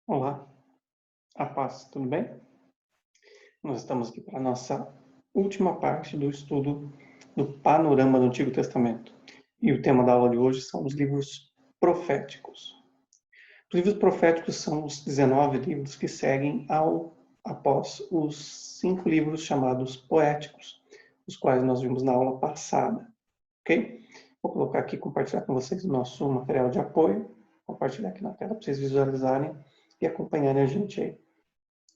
Olá, a paz, tudo bem? Nós estamos aqui para a nossa última parte do estudo do panorama do Antigo Testamento. E o tema da aula de hoje são os livros proféticos. Os livros proféticos são os 19 livros que seguem após os 5 livros chamados poéticos, os quais nós vimos na aula passada, ok? Vou colocar aqui, compartilhar com vocês o nosso material de apoio, compartilhar aqui na tela para vocês visualizarem e acompanharem a gente aí,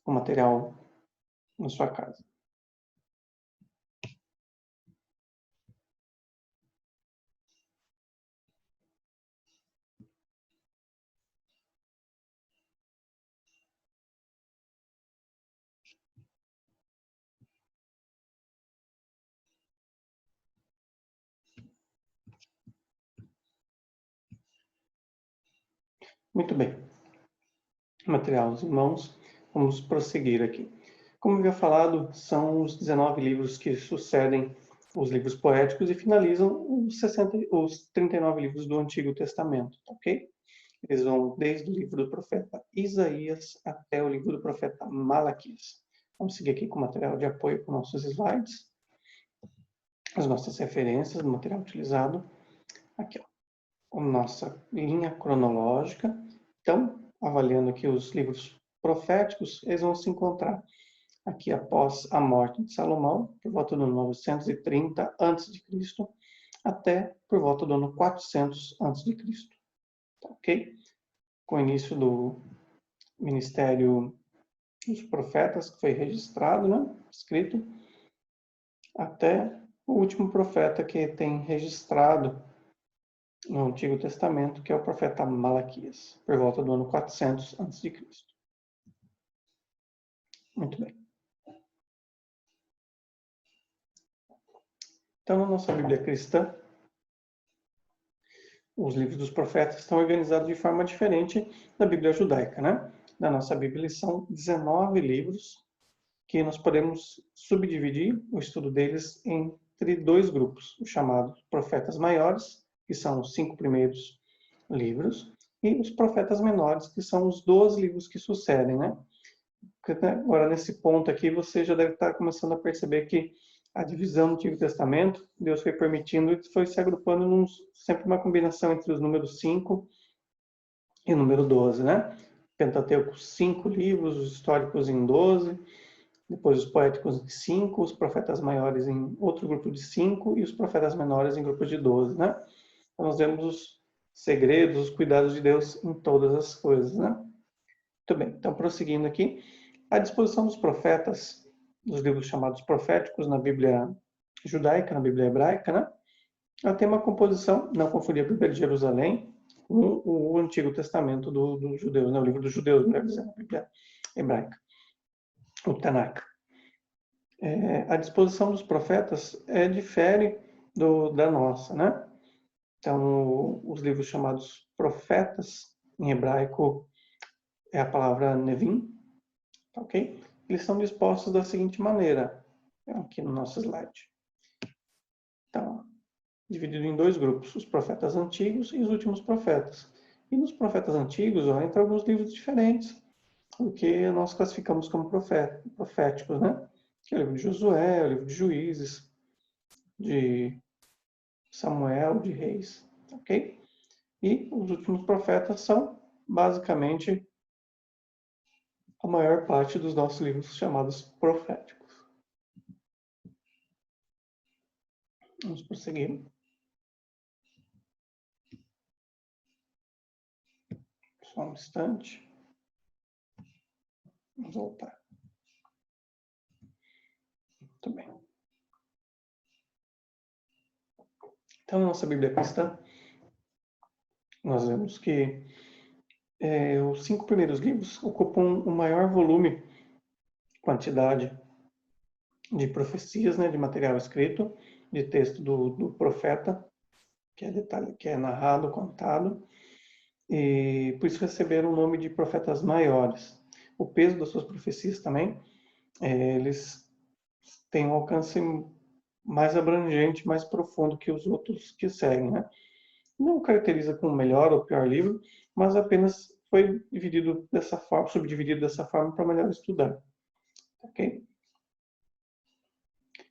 o material na sua casa. Muito bem. Material em mãos, vamos prosseguir aqui. Como havia falado, são os 19 livros que sucedem os livros poéticos e finalizam os 39 livros do Antigo Testamento, ok? Eles vão desde o livro do profeta Isaías até o livro do profeta Malaquias. Vamos seguir aqui com o material de apoio com nossos slides, as nossas referências do material utilizado. Aqui, ó, a nossa linha cronológica. Então, avaliando aqui os livros proféticos, eles vão se encontrar aqui após a morte de Salomão, por volta do ano 930 a.C., até por volta do ano 400 a.C. Tá, ok? Com o início do ministério dos profetas, que foi registrado, né, escrito, até o último profeta que tem registrado no Antigo Testamento, que é o profeta Malaquias, por volta do ano 400 a.C. Muito bem. Então, na nossa Bíblia cristã, os livros dos profetas estão organizados de forma diferente da Bíblia judaica, né? Na nossa Bíblia são 19 livros que nós podemos subdividir o estudo deles entre dois grupos, os chamados profetas maiores, que são os 5 primeiros livros, e os profetas menores, que são os 12 livros que sucedem, né? Agora, nesse ponto aqui, você já deve estar começando a perceber que a divisão do Antigo Testamento, Deus foi permitindo e foi se agrupando sempre uma combinação entre os números 5 e o número 12, né? Pentateuco, 5 livros, os históricos em 12, depois os poéticos em 5, os profetas maiores em outro grupo de 5 e os profetas menores em grupos de 12, né? Então, nós vemos os segredos, os cuidados de Deus em todas as coisas, né? Muito bem, então prosseguindo aqui, a disposição dos profetas, dos livros chamados proféticos na Bíblia judaica, na Bíblia hebraica, né? Ela tem uma composição, não confundir a Bíblia de Jerusalém com o Antigo Testamento dos judeus, né? O livro dos judeus, melhor dizendo, a Bíblia hebraica, o Tanakh. A disposição dos profetas difere da nossa, né? Então, os livros chamados profetas, em hebraico, é a palavra Nevim, ok? Eles são dispostos da seguinte maneira, aqui no nosso slide. Então, dividido em dois grupos, os profetas antigos e os últimos profetas. E nos profetas antigos, entra alguns livros diferentes, o que nós classificamos como proféticos, né? Que é o livro de Josué, o livro de Juízes, de Samuel, de Reis, ok? E os últimos profetas são, basicamente, a maior parte dos nossos livros chamados proféticos. Vamos prosseguir. Só um instante. Vamos voltar. Muito bem. Então, na nossa Bíblia cristã, nós vemos que os 5 primeiros livros ocupam o maior volume, quantidade de profecias, né, de material escrito, de texto do profeta, que é narrado, contado, e por isso receberam o nome de profetas maiores. O peso das suas profecias também, eles têm um alcance mais abrangente, mais profundo que os outros que seguem, né? Não caracteriza como o melhor ou pior livro, mas apenas foi dividido dessa forma, subdividido dessa forma para melhor estudar. Ok?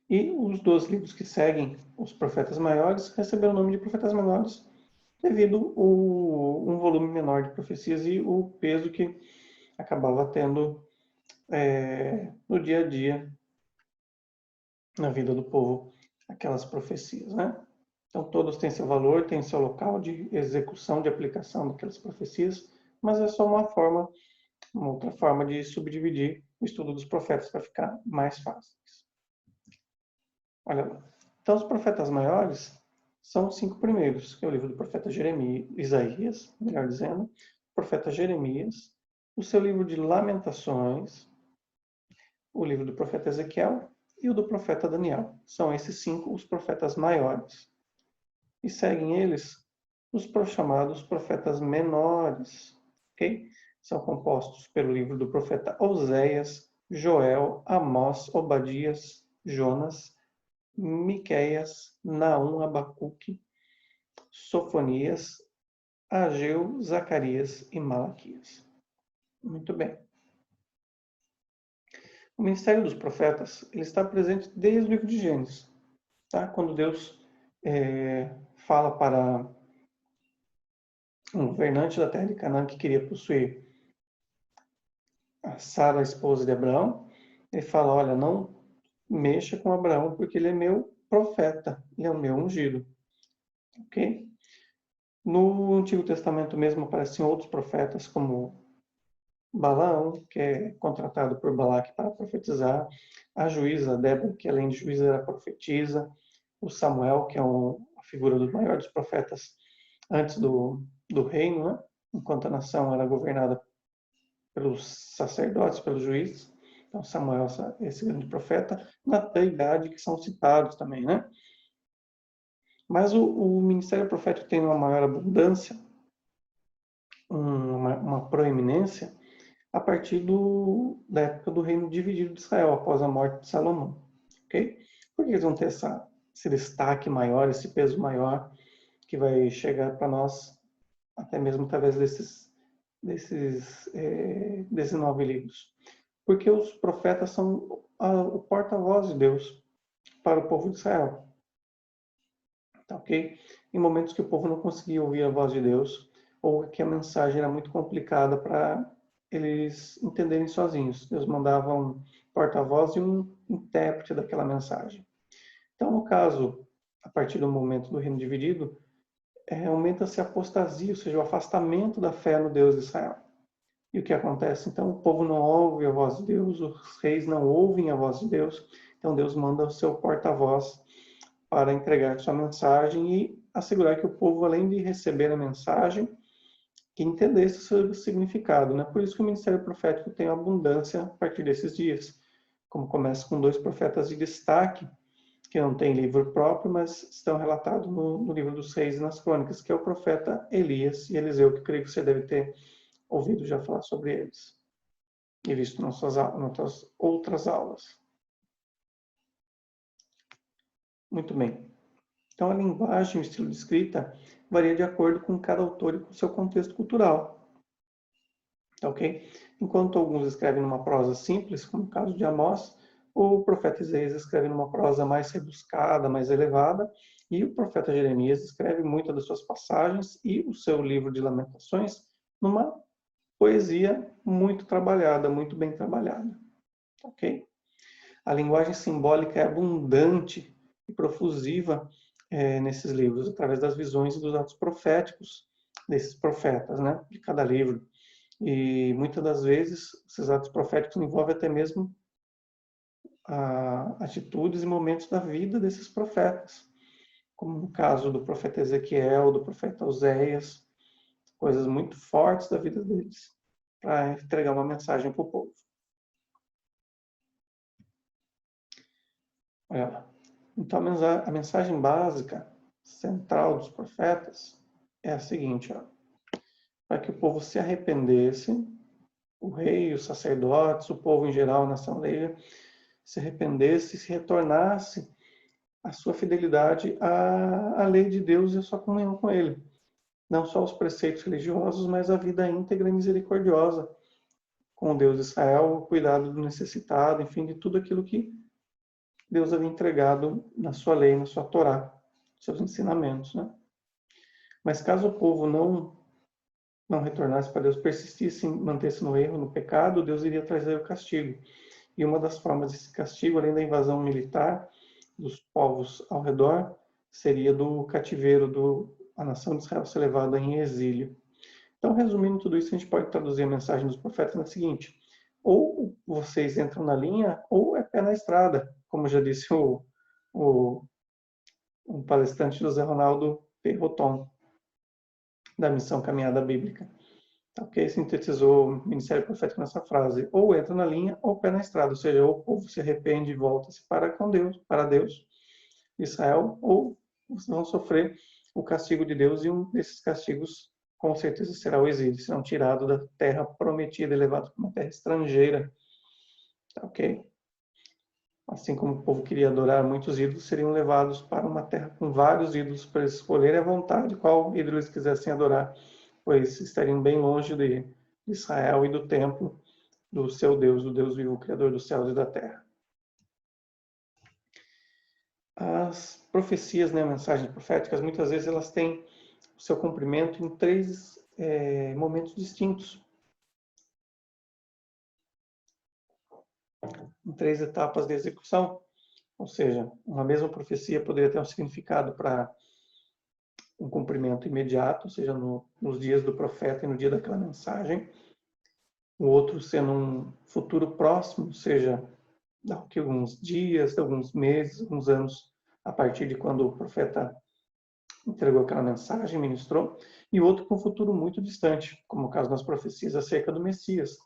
E os 12 livros que seguem os profetas maiores receberam o nome de profetas menores devido a um volume menor de profecias e o peso que acabava tendo no dia a dia, na vida do povo, aquelas profecias, né? Então, todos têm seu valor, têm seu local de execução, de aplicação daquelas profecias, mas é só uma outra forma de subdividir o estudo dos profetas para ficar mais fácil. Olha lá. Então, os profetas maiores são os 5 primeiros, que é o livro do profeta Jeremias, Isaías, melhor dizendo, o profeta Jeremias, o seu livro de Lamentações, o livro do profeta Ezequiel e o do profeta Daniel. São esses 5 os profetas maiores. E seguem eles os chamados profetas menores, ok? São compostos pelo livro do profeta Oséias, Joel, Amós, Obadias, Jonas, Miqueias, Naum, Abacuque, Sofonias, Ageu, Zacarias e Malaquias. Muito bem. O ministério dos profetas ele está presente desde o livro de Gênesis, tá? Quando Deus fala para um governante da terra de Canaã que queria possuir a Sara, a esposa de Abraão, ele fala, olha, não mexa com Abraão porque ele é meu profeta, ele é o meu ungido. Ok? No Antigo Testamento mesmo aparecem outros profetas, como Balaão, que é contratado por Balaque para profetizar, a juíza Débora, que além de juíza era profetisa, o Samuel, que é a figura do maior dos profetas antes do reino, né? Enquanto a nação era governada pelos sacerdotes, pelos juízes. Então, Samuel, esse grande profeta, Natã e Gade, que são citados também, né? Mas o ministério profético tem uma maior abundância, uma proeminência, a partir da época do reino dividido de Israel, após a morte de Salomão. Ok? Por que eles vão ter esse destaque maior, esse peso maior, que vai chegar para nós, até mesmo através desses 19 livros? Porque os profetas são o porta-voz de Deus para o povo de Israel. Tá, ok? Em momentos que o povo não conseguia ouvir a voz de Deus, ou que a mensagem era muito complicada para eles entenderem sozinhos. Deus mandava um porta-voz e um intérprete daquela mensagem. Então, no caso, a partir do momento do reino dividido, aumenta-se a apostasia, ou seja, o afastamento da fé no Deus de Israel. E o que acontece? Então, o povo não ouve a voz de Deus, os reis não ouvem a voz de Deus, então Deus manda o seu porta-voz para entregar sua mensagem e assegurar que o povo, além de receber a mensagem, que entendesse o seu significado. Né? Por isso que o ministério profético tem abundância a partir desses dias. Como começa com 2 profetas de destaque, que não tem livro próprio, mas estão relatados no livro dos Reis e nas Crônicas, que é o profeta Elias e Eliseu, que eu creio que você deve ter ouvido já falar sobre eles e visto nas suas outras aulas. Muito bem. Então, a linguagem, o estilo de escrita, varia de acordo com cada autor e com o seu contexto cultural. Ok? Enquanto alguns escrevem numa prosa simples, como o caso de Amós, o profeta Isaías escreve numa prosa mais rebuscada, mais elevada, e o profeta Jeremias escreve muitas das suas passagens e o seu livro de Lamentações numa poesia muito trabalhada, muito bem trabalhada. Ok? A linguagem simbólica é abundante e profusiva nesses livros, através das visões e dos atos proféticos desses profetas, né, de cada livro. E muitas das vezes, esses atos proféticos envolvem até mesmo atitudes e momentos da vida desses profetas, como no caso do profeta Ezequiel, do profeta Oséias, coisas muito fortes da vida deles, para entregar uma mensagem para o povo. Olha lá. Então, a mensagem básica, central dos profetas, é a seguinte, ó, para que o povo se arrependesse, o rei, os sacerdotes, o povo em geral, a nação leiga, se arrependesse e se retornasse à sua fidelidade à lei de Deus e à sua comunhão com Ele. não só os preceitos religiosos, mas a vida íntegra e misericordiosa com o Deus de Israel, o cuidado do necessitado, enfim, de tudo aquilo que Deus havia entregado na sua lei, na sua Torá, seus ensinamentos, né? Mas caso o povo não retornasse para Deus, persistisse em manter-se no erro, no pecado, Deus iria trazer o castigo. E uma das formas desse castigo, além da invasão militar dos povos ao redor, seria do cativeiro, a nação de Israel ser levada em exílio. Então, resumindo tudo isso, a gente pode traduzir a mensagem dos profetas na seguinte: ou vocês entram na linha, ou é pé na estrada, como já disse o palestrante José Ronaldo Perroton, da Missão Caminhada Bíblica. Ok? Sintetizou o ministério profético nessa frase: ou entra na linha, ou pé na estrada, ou seja, ou o povo se arrepende e volta-se para Deus, Israel, ou vocês vão sofrer o castigo de Deus, e um desses castigos com certeza será o exílio, serão tirados da terra prometida e levados para uma terra estrangeira. Ok? Assim como o povo queria adorar muitos ídolos, seriam levados para uma terra com vários ídolos para eles escolherem à vontade qual ídolo eles quisessem adorar, pois estariam bem longe de Israel e do templo do seu Deus, do Deus vivo, Criador dos céus e da terra. As profecias, né, mensagens proféticas, muitas vezes elas têm o seu cumprimento em três momentos distintos, em três etapas de execução. Ou seja, uma mesma profecia poderia ter um significado para um cumprimento imediato, ou seja, nos dias do profeta e no dia daquela mensagem. O outro sendo um futuro próximo, ou seja, daqui a alguns dias, alguns meses, alguns anos, a partir de quando o profeta entregou aquela mensagem, ministrou. E o outro com um futuro muito distante, como o caso das profecias acerca do Messias,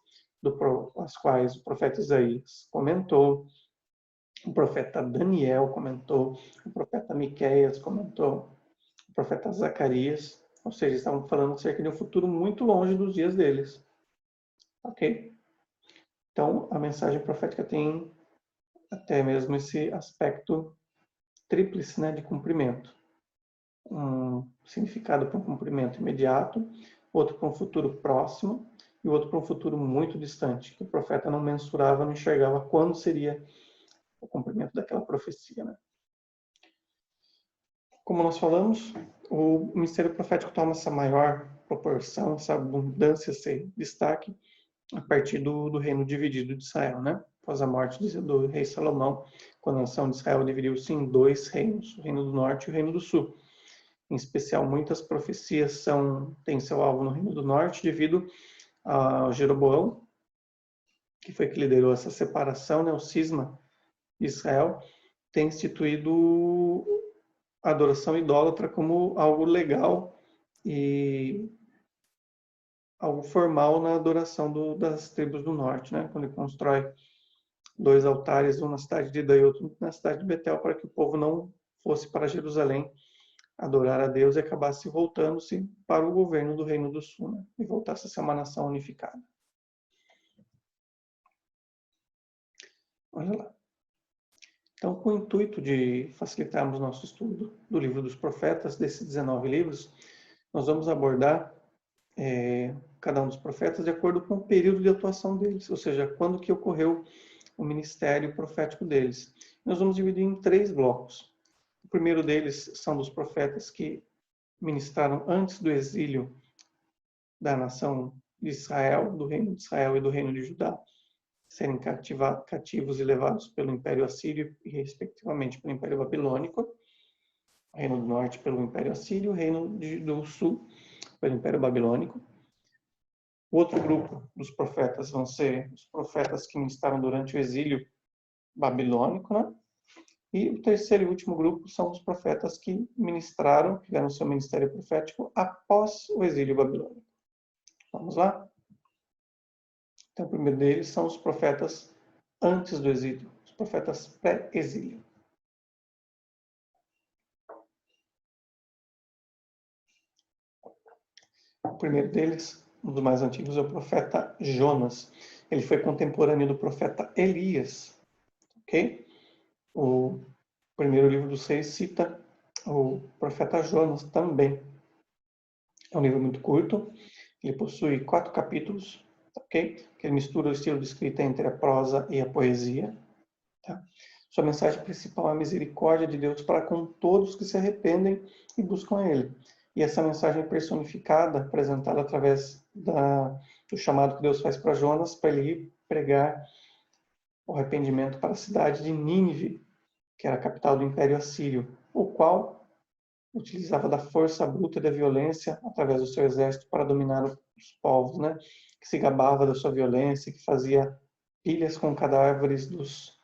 as quais o profeta Isaías comentou, o profeta Daniel comentou, o profeta Miqueias comentou, o profeta Zacarias, ou seja, estavam falando acerca de um futuro muito longe dos dias deles. Ok? Então, a mensagem profética tem até mesmo esse aspecto tríplice, né, de cumprimento. Um significado para um cumprimento imediato, outro para um futuro próximo e outro para um futuro muito distante, que o profeta não mensurava, não enxergava quando seria o cumprimento daquela profecia, né? Como nós falamos, o ministério profético toma essa maior proporção, essa abundância, esse destaque a partir do reino dividido de Israel, né? Após a morte do rei Salomão, quando a nação de Israel dividiu-se em dois reinos, o reino do norte e o reino do sul. Em especial, muitas profecias têm seu alvo no reino do norte devido a Jeroboão, que foi que liderou essa separação, né? O cisma de Israel, tem instituído a adoração idólatra como algo legal e algo formal na adoração das tribos do norte, né? Quando ele constrói dois altares, um na cidade de Dan e outro na cidade de Betel, para que o povo não fosse para Jerusalém adorar a Deus e acabasse voltando-se para o governo do Reino do Sul, né? E voltasse a ser uma nação unificada. Olha lá. Então, com o intuito de facilitarmos nosso estudo do livro dos profetas, desses 19 livros, nós vamos abordar cada um dos profetas de acordo com o período de atuação deles, ou seja, quando que ocorreu o ministério profético deles. Nós vamos dividir em três blocos. O primeiro deles são dos profetas que ministraram antes do exílio da nação de Israel, do reino de Israel e do reino de Judá, serem cativos e levados pelo Império Assírio e, respectivamente, pelo Império Babilônico, o reino do norte pelo Império Assírio, o reino do sul pelo Império Babilônico. O outro grupo dos profetas vão ser os profetas que ministraram durante o exílio babilônico, né? E o terceiro e último grupo são os profetas que ministraram, tiveram seu ministério profético após o exílio babilônico. Vamos lá? Então, o primeiro deles são os profetas antes do exílio, os profetas pré-exílio. O primeiro deles, um dos mais antigos, é o profeta Jonas. Ele foi contemporâneo do profeta Elias. Ok? O primeiro livro dos Reis cita o profeta Jonas também. É um livro muito curto, ele possui 4 capítulos, ok? Que ele mistura o estilo de escrita entre a prosa e a poesia. Tá? Sua mensagem principal é a misericórdia de Deus para com todos que se arrependem e buscam a Ele. E essa mensagem é personificada, apresentada através do chamado que Deus faz para Jonas, para ele ir pregar o arrependimento para a cidade de Nínive, que era a capital do Império Assírio, o qual utilizava da força bruta e da violência através do seu exército para dominar os povos, né? Que se gabava da sua violência, que fazia pilhas com cadáveres dos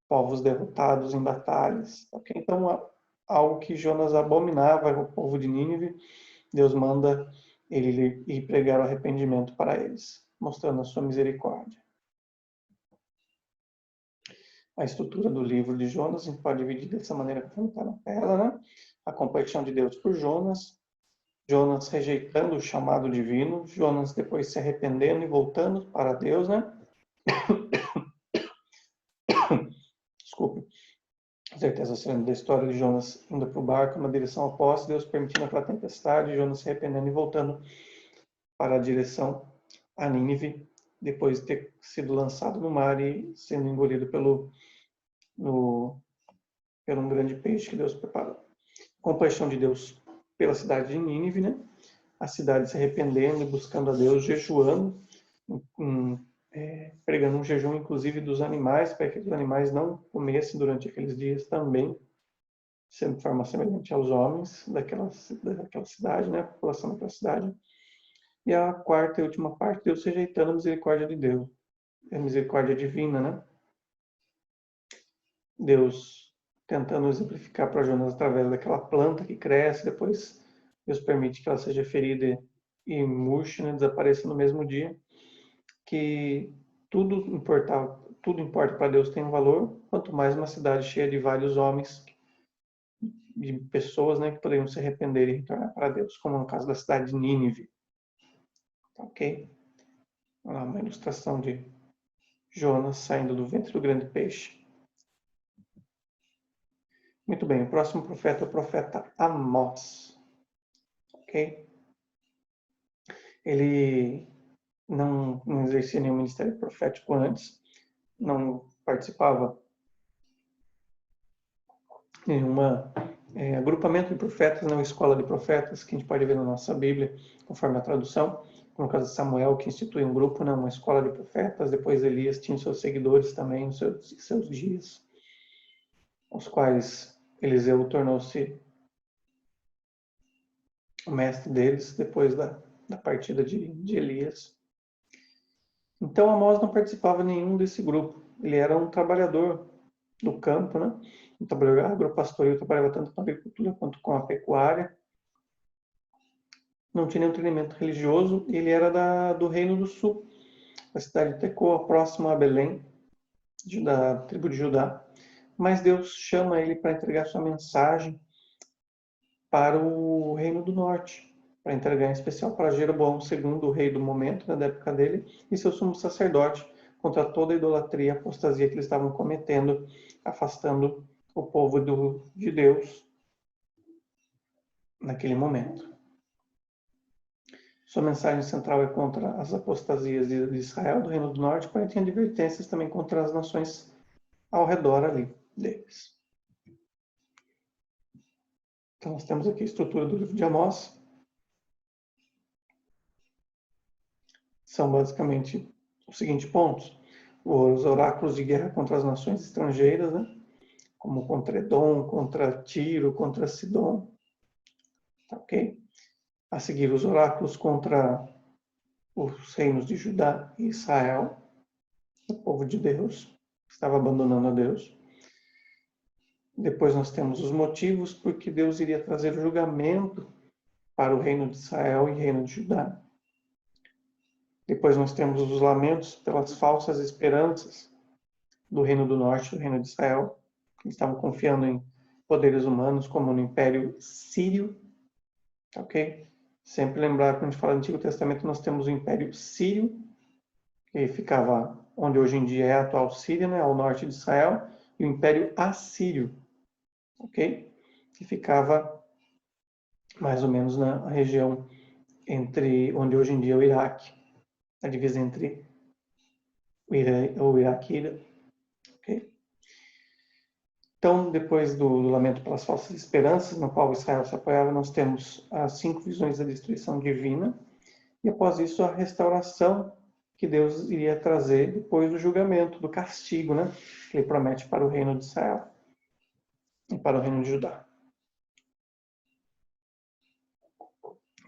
povos derrotados em batalhas. Okay? Então, algo que Jonas abominava o povo de Nínive, Deus manda ele ir pregar o arrependimento para eles, mostrando a sua misericórdia. A estrutura do livro de Jonas a gente pode dividir dessa maneira que está na tela, né? A compaixão de Deus por Jonas, Jonas rejeitando o chamado divino, Jonas depois se arrependendo e voltando para Deus, né? Desculpe. Com certeza, sendo da história de Jonas indo para o barco na direção oposta, Deus permitindo aquela tempestade, Jonas se arrependendo e voltando para a direção a Nínive, depois de ter sido lançado no mar e sendo engolido pelo um grande peixe que Deus preparou. Compaixão de Deus pela cidade de Nínive, né? A cidade se arrependendo e buscando a Deus, jejuando, pregando um jejum inclusive dos animais, para que os animais não comessem durante aqueles dias também, sendo de forma semelhante aos homens daquela cidade, né? A população daquela cidade. E a quarta e última parte, Deus rejeitando a misericórdia de Deus, a misericórdia divina, né? Deus tentando exemplificar para Jonas através daquela planta que cresce, depois Deus permite que ela seja ferida e murche, né? Desapareça no mesmo dia, que tudo importa para Deus tem um valor, quanto mais uma cidade cheia de vários homens, de pessoas, né, que poderiam se arrepender e retornar para Deus, como no caso da cidade de Nínive. Ok? Uma ilustração de Jonas saindo do ventre do grande peixe. Muito bem, o próximo profeta é o profeta Amós. Ok? Ele não exercia nenhum ministério profético antes, não participava de nenhuma agrupamento de profetas, não escola de profetas, que a gente pode ver na nossa Bíblia, conforme a tradução. No caso de Samuel, que institui um grupo, né, uma escola de profetas. Depois Elias tinha seus seguidores também nos seus dias, os quais Eliseu tornou-se o mestre deles depois da partida de Elias. Então Amós não participava de nenhum desse grupo. Ele era um trabalhador do campo, né? Um trabalhador agropastoril, trabalhava tanto com a agricultura quanto com a pecuária. Não tinha nenhum treinamento religioso. Ele era do Reino do Sul, da cidade de Tecoa, próximo a Belém, da tribo de Judá. Mas Deus chama ele para entregar sua mensagem para o Reino do Norte, para entregar em especial para Jeroboão II, o rei do momento, da época dele, e seu sumo sacerdote, contra toda a idolatria e apostasia que eles estavam cometendo, afastando o povo de Deus naquele momento. Sua mensagem central é contra as apostasias de Israel, do Reino do Norte, porém tem advertências também contra as nações ao redor ali deles. Então nós temos aqui a estrutura do livro de Amós. São basicamente os seguintes pontos: os oráculos de guerra contra as nações estrangeiras, né? Como contra Edom, contra Tiro, contra Sidom. Tá, ok? A seguir, os oráculos contra os reinos de Judá e Israel, o povo de Deus, que estava abandonando a Deus. Depois nós temos os motivos porque Deus iria trazer julgamento para o reino de Israel e reino de Judá. Depois nós temos os lamentos pelas falsas esperanças do Reino do Norte, do Reino de Israel, que estavam confiando em poderes humanos, como no Império Sírio. Ok? Sempre lembrar, quando a gente fala do Antigo Testamento, nós temos o Império Sírio, que ficava onde hoje em dia é a atual Síria, né, ao norte de Israel, e o Império Assírio, ok? Que ficava mais ou menos na região entre onde hoje em dia é o Iraque, a divisa entre o Iraque e Irã. Okay? Então, depois do lamento pelas falsas esperanças, no qual Israel se apoiava, nós temos as 5 visões da destruição divina, e após isso a restauração que Deus iria trazer depois do julgamento, do castigo, né, que ele promete para o reino de Israel e para o reino de Judá.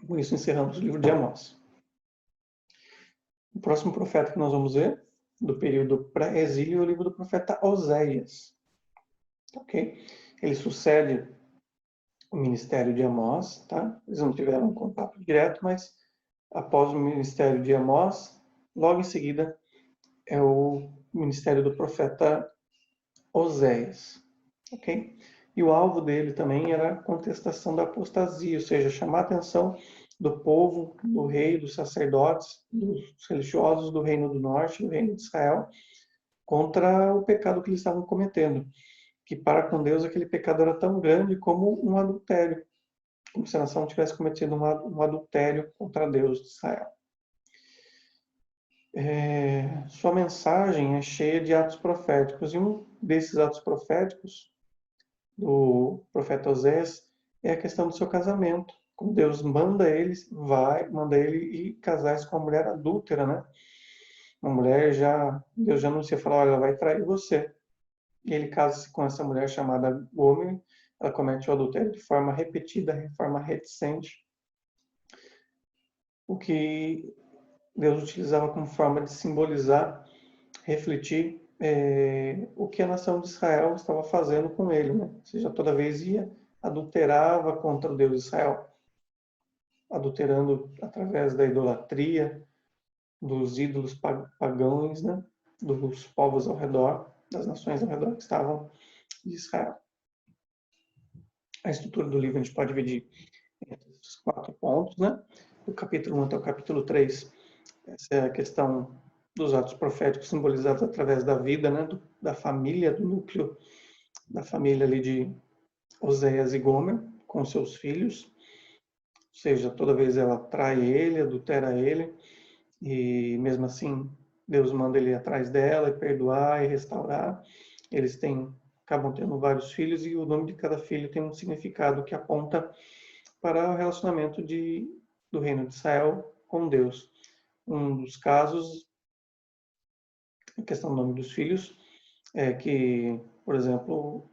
Com isso encerramos o livro de Amós. O próximo profeta que nós vamos ver, do período pré-exílio, é o livro do profeta Oséias. Ok? Ele sucede o ministério de Amós, tá? Eles não tiveram um contato direto, mas após o ministério de Amós, logo em seguida é o ministério do profeta Oséias, ok? E o alvo dele também era a contestação da apostasia, ou seja, chamar a atenção do povo, do rei, dos sacerdotes, dos religiosos do reino do norte, do reino de Israel, contra o pecado que eles estavam cometendo, que para com Deus aquele pecado era tão grande como um adultério, como se a nação tivesse cometido um adultério contra Deus de Israel. Sua mensagem é cheia de atos proféticos, e um desses atos proféticos do profeta Osés é a questão do seu casamento. Como Deus manda ele ir casar com uma mulher adúltera, né? Uma mulher Deus já anuncia, fala, olha, ela vai trair você. E ele casa-se com essa mulher chamada Gomer, ela comete o adultério de forma repetida, de forma reticente, o que Deus utilizava como forma de simbolizar, refletir o que a nação de Israel estava fazendo com ele, né? Ou seja, toda vez adulterava contra o Deus de Israel, adulterando através da idolatria, dos ídolos pagãos, né? Dos povos ao redor, das nações ao redor que estavam de Israel. A estrutura do livro a gente pode dividir entre esses 4 pontos, né? Do capítulo 1 até o capítulo 3, essa é a questão dos atos proféticos simbolizados através da vida, né? Da família, do núcleo da família ali de Oséias e Gomer, com seus filhos. Ou seja, toda vez ela trai ele, adultera ele, e mesmo assim Deus manda ele ir atrás dela e perdoar e restaurar. Eles acabam tendo vários filhos e o nome de cada filho tem um significado que aponta para o relacionamento do reino de Israel com Deus. Um dos casos, a questão do nome dos filhos, é que, por exemplo,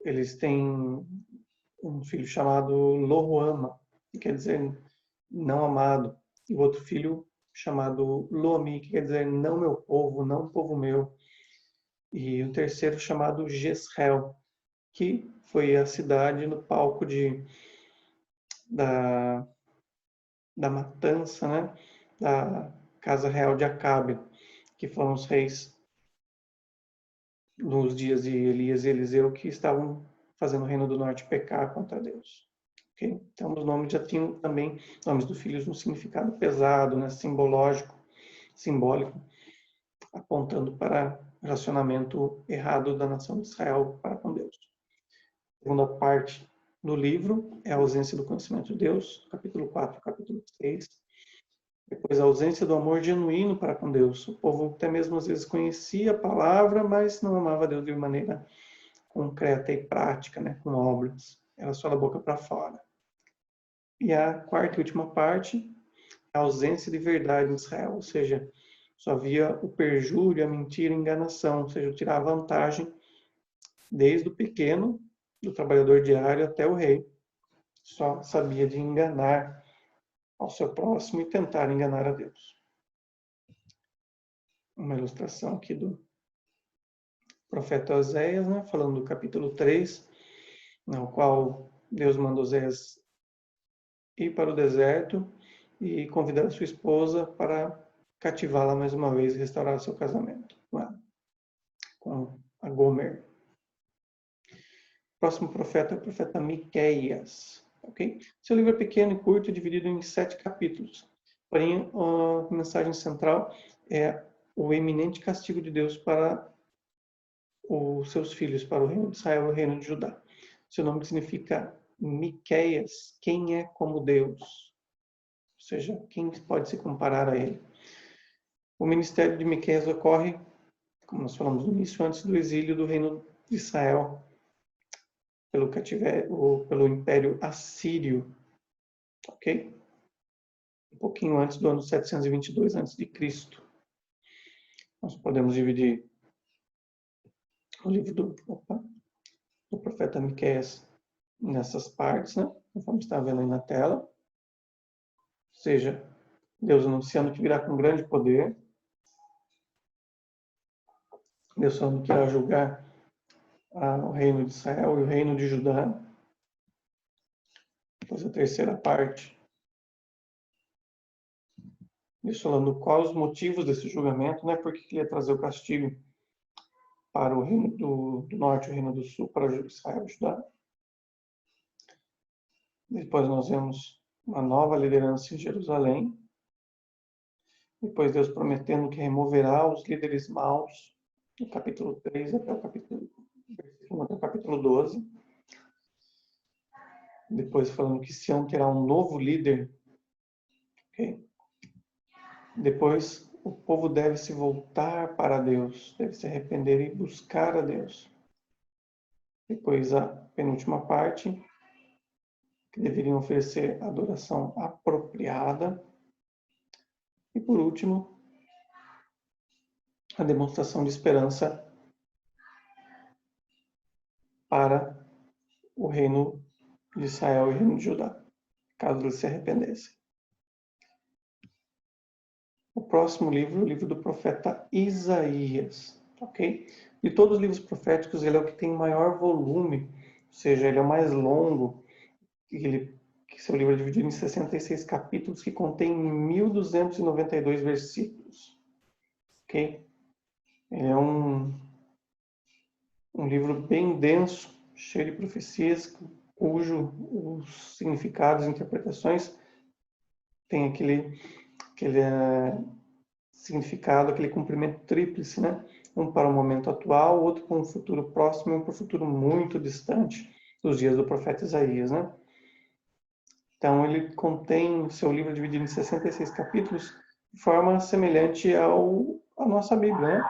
eles têm um filho chamado Lohuama, que quer dizer não amado, e outro filho chamado Lomi, que quer dizer não meu povo, não povo meu, e o terceiro chamado Jezreel, que foi a cidade no palco da matança, né, da casa real de Acabe, que foram os reis nos dias de Elias e Eliseu que estavam fazendo o reino do norte pecar contra Deus. Okay? Então, os nomes já tinham também, nomes dos filhos, um significado pesado, né, simbólico, apontando para o relacionamento errado da nação de Israel para com Deus. A segunda parte do livro é a ausência do conhecimento de Deus, capítulo 4, capítulo 6. Depois, a ausência do amor genuíno para com Deus. O povo até mesmo às vezes conhecia a palavra, mas não amava Deus de maneira concreta e prática, né, com obras. Era só da boca para fora. E a quarta e última parte, a ausência de verdade em Israel, ou seja, só havia o perjúrio, a mentira, a enganação, ou seja, tirar vantagem desde o pequeno, do trabalhador diário, até o rei. Só sabia de enganar ao seu próximo e tentar enganar a Deus. Uma ilustração aqui do profeta Oséias, né, falando do capítulo 3, no qual Deus manda Oséias ir para o deserto e convidar a sua esposa para cativá-la mais uma vez e restaurar seu casamento com a Gomer. O próximo profeta é o profeta Miqueias. Okay? Seu livro é pequeno e curto, dividido em 7 capítulos. Porém, a mensagem central é o eminente castigo de Deus para os seus filhos, para o reino de Israel e o reino de Judá. Seu nome significa Miqueias, quem é como Deus. seja, quem pode se comparar a ele? O ministério de Miqueias ocorre, como nós falamos no início, antes do exílio do reino de Israel pelo cativeiro, ou pelo Império Assírio, ok? Um pouquinho antes do ano 722 a.C. Nós podemos dividir o livro do profeta Miqueias nessas partes, né? Conforme está vendo aí na tela. Ou seja, Deus anunciando que virá com grande poder. Deus falando que irá julgar o reino de Israel e o reino de Judá. Depois a terceira parte. Deus falando quais os motivos desse julgamento, né? Por que ele ia trazer o castigo para o reino do norte e o reino do sul, para Israel e Judá. Depois nós vemos uma nova liderança em Jerusalém. Depois Deus prometendo que removerá os líderes maus, do capítulo 3 até o capítulo 12. Depois falando que Sião terá um novo líder. Okay? Depois o povo deve se voltar para Deus, deve se arrepender e buscar a Deus. Depois a penúltima parte, que deveriam oferecer adoração apropriada. E por último, a demonstração de esperança para o reino de Israel e o reino de Judá, caso eles se arrependessem. O próximo livro é o livro do profeta Isaías, ok? De todos os livros proféticos, ele é o que tem maior volume, ou seja, ele é o mais longo, seu livro é dividido em 66 capítulos, que contém 1.292 versículos, ok? Ele é um livro bem denso, cheio de profecias, cujo os significados e interpretações tem aquele significado, aquele cumprimento tríplice, né? Um para o momento atual, outro para um futuro próximo e um para o futuro muito distante dos dias do profeta Isaías, né? Então, ele contém, seu livro dividido em 66 capítulos, de forma semelhante à nossa Bíblia, né?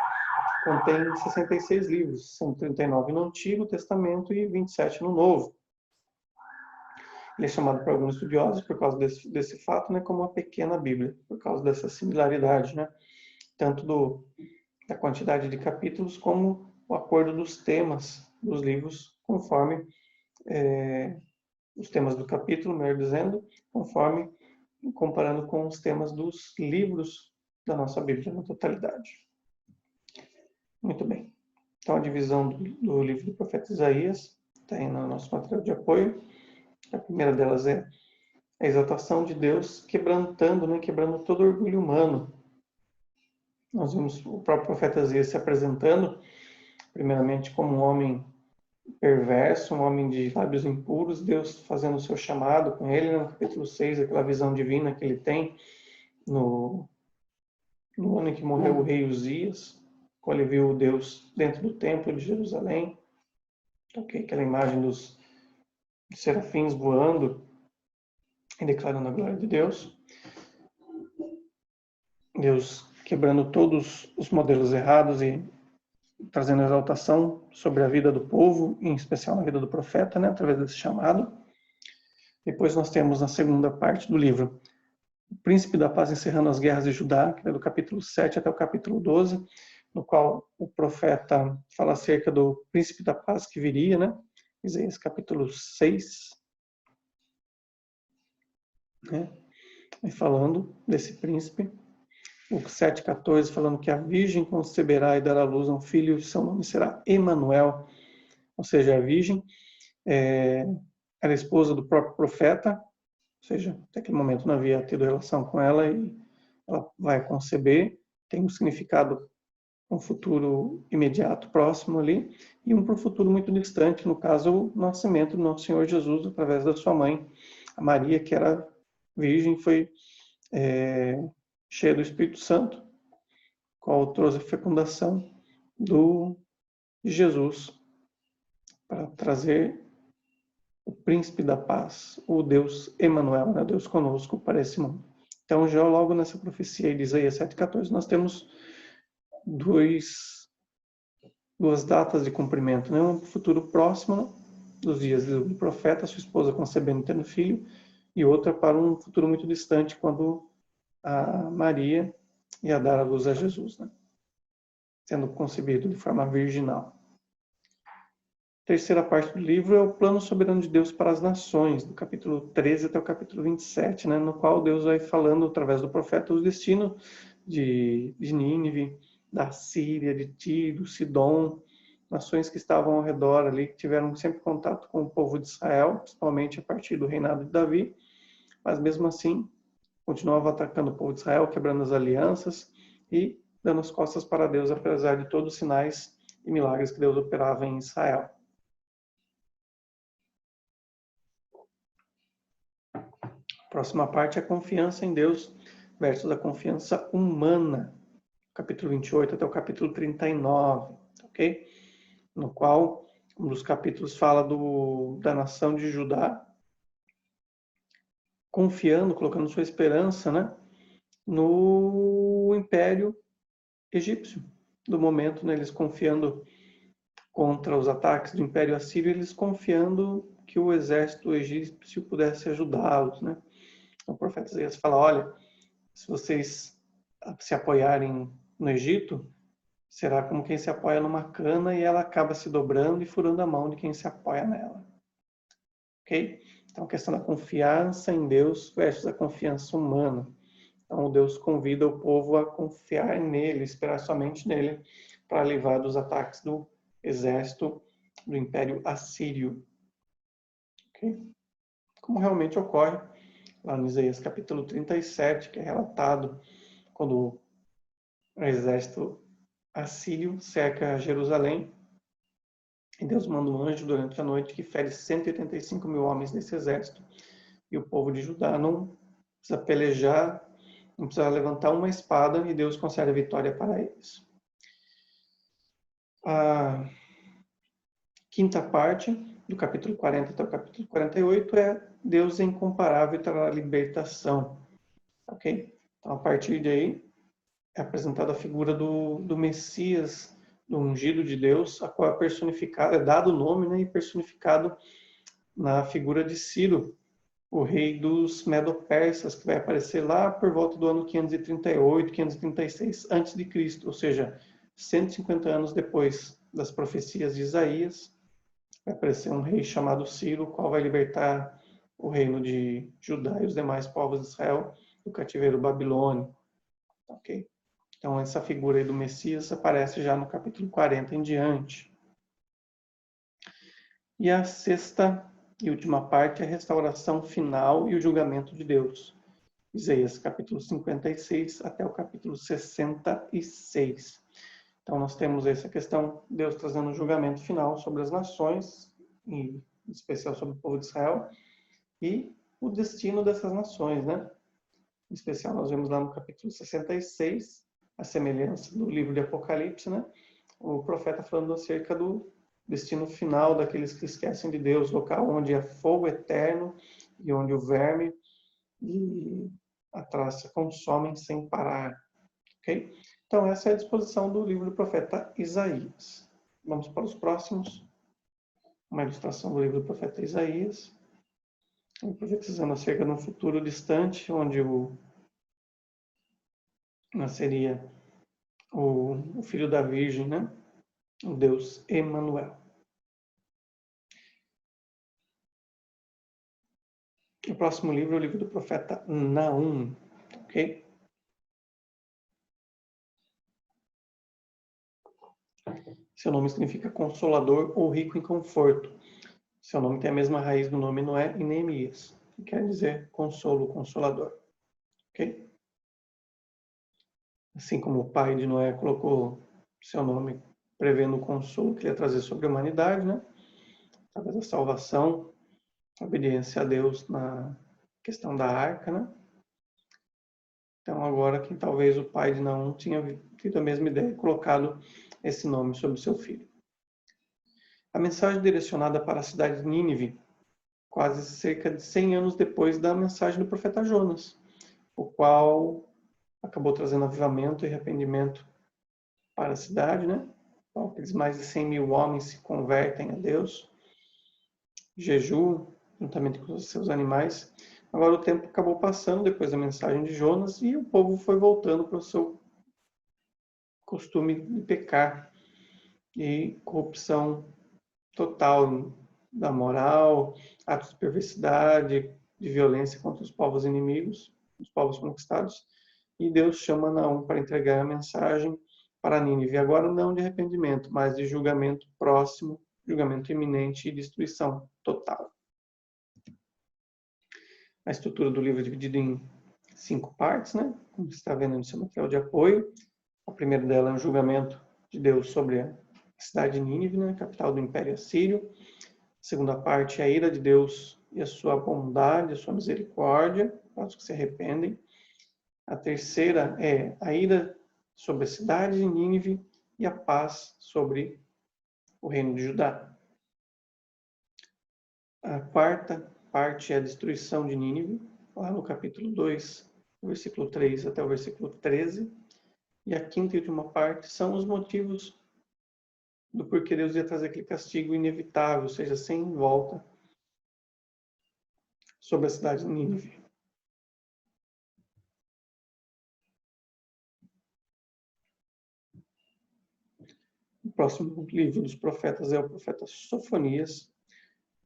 Contém 66 livros, são 39 no Antigo Testamento e 27 no Novo. Ele é chamado por alguns estudiosos, por causa desse fato, né, como uma pequena Bíblia, por causa dessa similaridade, né? Tanto da quantidade de capítulos, como o acordo dos temas dos livros, conforme os temas do capítulo, melhor dizendo, conforme, comparando com os temas dos livros da nossa Bíblia na totalidade. Muito bem. Então, a divisão do livro do profeta Isaías está aí no nosso material de apoio. A primeira delas é a exaltação de Deus quebrando todo orgulho humano. Nós vimos o próprio profeta Isaías se apresentando, primeiramente como um homem perverso, um homem de lábios impuros, Deus fazendo o seu chamado com ele, no capítulo 6, aquela visão divina que ele tem no ano em que morreu o rei Uzias, quando ele viu Deus dentro do templo de Jerusalém, okay? Aquela imagem dos serafins voando e declarando a glória de Deus. Deus quebrando todos os modelos errados e trazendo exaltação sobre a vida do povo, em especial na vida do profeta, né, através desse chamado. Depois nós temos na segunda parte do livro o Príncipe da Paz encerrando as guerras de Judá, que é do capítulo 7 até o capítulo 12, no qual o profeta fala acerca do Príncipe da Paz que viria, né? Isaías capítulo 6, né? E falando desse príncipe. O 7,14 falando que a virgem conceberá e dará à luz a um filho, e seu nome será Emanuel, ou seja, a virgem era esposa do próprio profeta, ou seja, até aquele momento não havia tido relação com ela e ela vai conceber, tem um significado, um futuro imediato, próximo ali, e um para o futuro muito distante, no caso, o nascimento do nosso Senhor Jesus através da sua mãe, a Maria, que era virgem, foi cheia do Espírito Santo, qual trouxe a fecundação de Jesus para trazer o príncipe da paz, o Deus Emanuel, né? Deus conosco para esse mundo. Então, já logo nessa profecia de Isaías 7,14, nós temos duas datas de cumprimento, né? Um futuro próximo, dos dias do profeta, sua esposa concebendo e tendo filho, e outra para um futuro muito distante, quando a Maria ia dar a luz a Jesus, né? Sendo concebido de forma virginal. A terceira parte do livro é o plano soberano de Deus para as nações, do capítulo 13 até o capítulo 27, né? No qual Deus vai falando, através do profeta, o destino de Nínive, da Síria, de Tiro, Sidom, nações que estavam ao redor ali, que tiveram sempre contato com o povo de Israel, principalmente a partir do reinado de Davi, mas mesmo assim continuava atacando o povo de Israel, quebrando as alianças e dando as costas para Deus, apesar de todos os sinais e milagres que Deus operava em Israel. A próxima parte é a confiança em Deus versus a confiança humana, capítulo 28 até o capítulo 39, ok? No qual um dos capítulos fala da nação de Judá, confiando, colocando sua esperança, né, no Império Egípcio. Do momento, né, eles confiando contra os ataques do Império Assírio, eles confiando que o exército egípcio pudesse ajudá-los, né? O profeta Isaías fala, olha, se vocês se apoiarem no Egito, será como quem se apoia numa cana e ela acaba se dobrando e furando a mão de quem se apoia nela. Ok? Então, a questão da confiança em Deus versus a confiança humana. Então, Deus convida o povo a confiar nele, esperar somente nele, para livrar dos ataques do exército do Império Assírio. Okay? Como realmente ocorre lá no Isaías capítulo 37, que é relatado quando o exército assírio cerca Jerusalém, e Deus manda um anjo durante a noite que fere 185 mil homens desse exército, e o povo de Judá não precisa pelejar, não precisa levantar uma espada, e Deus concede a vitória para eles. A quinta parte, do capítulo 40 até o capítulo 48, é Deus é incomparável e trará libertação. Ok? Então, a partir daí, é apresentada a figura do Messias, do ungido de Deus, a qual é personificado, é dado o nome, né, e personificado na figura de Ciro, o rei dos Medo-Persas, que vai aparecer lá por volta do ano 538, 536 a.C., ou seja, 150 anos depois das profecias de Isaías, vai aparecer um rei chamado Ciro, o qual vai libertar o reino de Judá e os demais povos de Israel do cativeiro babilônico. Ok? Então, essa figura aí do Messias aparece já no capítulo 40 em diante. E a sexta e última parte é a restauração final e o julgamento de Deus. Isaías capítulo 56 até o capítulo 66. Então, nós temos essa questão, Deus trazendo um julgamento final sobre as nações, em especial sobre o povo de Israel, e o destino dessas nações, né? Em especial, nós vemos lá no capítulo 66, a semelhança do livro de Apocalipse, né? O profeta falando acerca do destino final daqueles que esquecem de Deus, local onde é fogo eterno e onde o verme e a traça consomem sem parar. Ok? Então, essa é a disposição do livro do profeta Isaías. Vamos para os próximos. Uma ilustração do livro do profeta Isaías, profetizando acerca de um futuro distante, onde nasceria o filho da Virgem, né? O Deus Emanuel. O próximo livro é o livro do profeta Naum, ok? Seu nome significa consolador ou rico em conforto. Seu nome tem a mesma raiz do nome Noé e Neemias, que quer dizer consolo, consolador, ok? Assim como o pai de Noé colocou seu nome prevendo o consolo que ele ia trazer sobre a humanidade, né? Através da salvação, a obediência a Deus na questão da arca, né? Então agora que talvez o pai de Naum tinha tido a mesma ideia, colocado esse nome sobre seu filho. A mensagem direcionada para a cidade de Nínive, quase cerca de 100 anos depois da mensagem do profeta Jonas. o qual acabou trazendo avivamento e arrependimento para a cidade, né? Então, aqueles mais de 100 mil homens se convertem a Deus, jejum, juntamente com os seus animais. Agora o tempo acabou passando depois da mensagem de Jonas e o povo foi voltando para o seu costume de pecar e corrupção total da moral, atos de perversidade, de violência contra os povos inimigos, os povos conquistados. E Deus chama Naum para entregar a mensagem para Nínive. Agora não de arrependimento, mas de julgamento próximo, julgamento iminente e destruição total. A estrutura do livro é dividida em 5 partes, né? Como você está vendo no seu material de apoio. A primeira dela é um julgamento de Deus sobre a cidade de Nínive, né? Capital do Império Assírio. A segunda parte é a ira de Deus e a sua bondade, a sua misericórdia, para os que se arrependem. A terceira é a ira sobre a cidade de Nínive e a paz sobre o reino de Judá. A quarta parte é a destruição de Nínive, lá no capítulo 2, versículo 3 até o versículo 13. E a quinta e última parte são os motivos do porquê Deus ia trazer aquele castigo inevitável, ou seja, sem volta, sobre a cidade de Nínive. O próximo livro dos profetas é o profeta Sofonias,